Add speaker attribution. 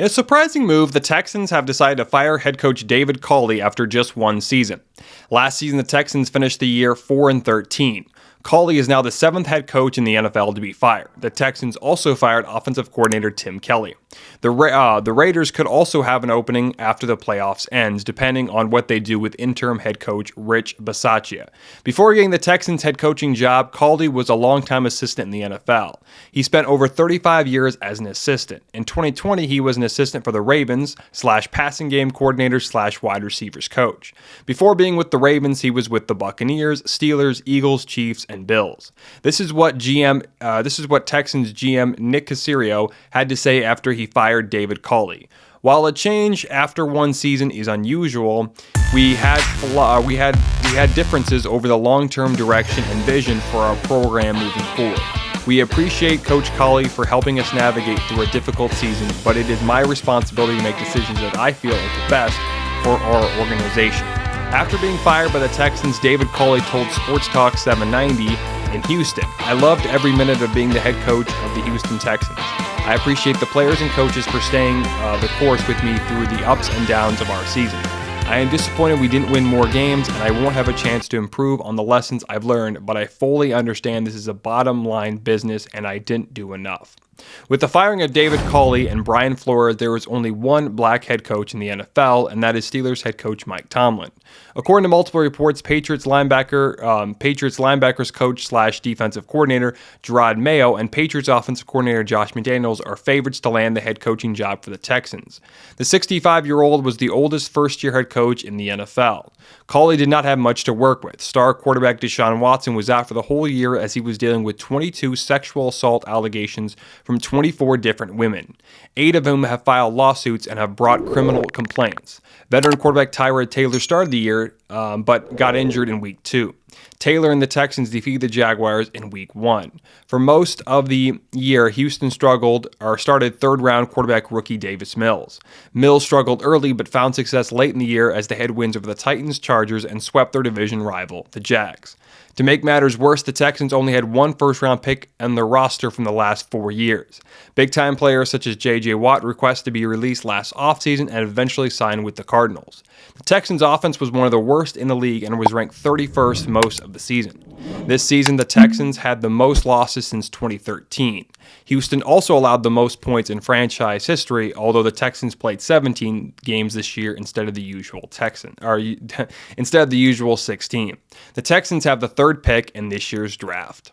Speaker 1: In a surprising move, the Texans have decided to fire head coach David Culley after just one season. Last season, the Texans finished the year 4-13. Culley is now the seventh head coach in the NFL to be fired. The Texans also fired offensive coordinator Tim Kelly. The Raiders could also have an opening after the playoffs ends, depending on what they do with interim head coach Rich Bisaccia. Before getting the Texans head coaching job, Culley was a longtime assistant in the NFL. He spent over 35 years as an assistant. In 2020, he was an assistant for the Ravens / passing game coordinator / wide receivers coach. Before being with the Ravens, he was with the Buccaneers, Steelers, Eagles, Chiefs, and Bills. This is what Texans GM Nick Caserio had to say after he fired David Culley. While a change after one season is unusual, we had differences over the long-term direction and vision for our program moving forward. We appreciate Coach Culley for helping us navigate through a difficult season, but it is my responsibility to make decisions that I feel are the best for our organization. After being fired by the Texans, David Culley told Sports Talk 790 in Houston, "I loved every minute of being the head coach of the Houston Texans. I appreciate the players and coaches for staying the course with me through the ups and downs of our season. I am disappointed we didn't win more games, and I won't have a chance to improve on the lessons I've learned, but I fully understand this is a bottom line business and I didn't do enough." With the firing of David Culley and Brian Flores, there was only one black head coach in the NFL, and that is Steelers head coach Mike Tomlin. According to multiple reports, Patriots linebackers coach / defensive coordinator Gerard Mayo and Patriots offensive coordinator Josh McDaniels are favorites to land the head coaching job for the Texans. The 65-year-old was the oldest first-year head coach in the NFL. Culley did not have much to work with. Star quarterback Deshaun Watson was out for the whole year as he was dealing with 22 sexual assault allegations from 24 different women, 8 of whom have filed lawsuits and have brought criminal complaints. Veteran quarterback Tyrod Taylor started the year, but got injured in Week 2. Taylor and the Texans defeated the Jaguars in Week 1. For most of the year, Houston started third-round quarterback rookie Davis Mills. Mills struggled early but found success late in the year as they had wins over the Titans, Chargers, and swept their division rival, the Jags. To make matters worse, the Texans only had one first-round pick on their roster from the last 4 years. Big-time players such as J.J. Watt requested to be released last offseason and eventually signed with the Cardinals. The Texans' offense was one of the worst in the league and was ranked 31st most of the season. This season, the Texans had the most losses since 2013. Houston also allowed the most points in franchise history, although the Texans played 17 games this year instead of the usual 16. The Texans have the third pick in this year's draft.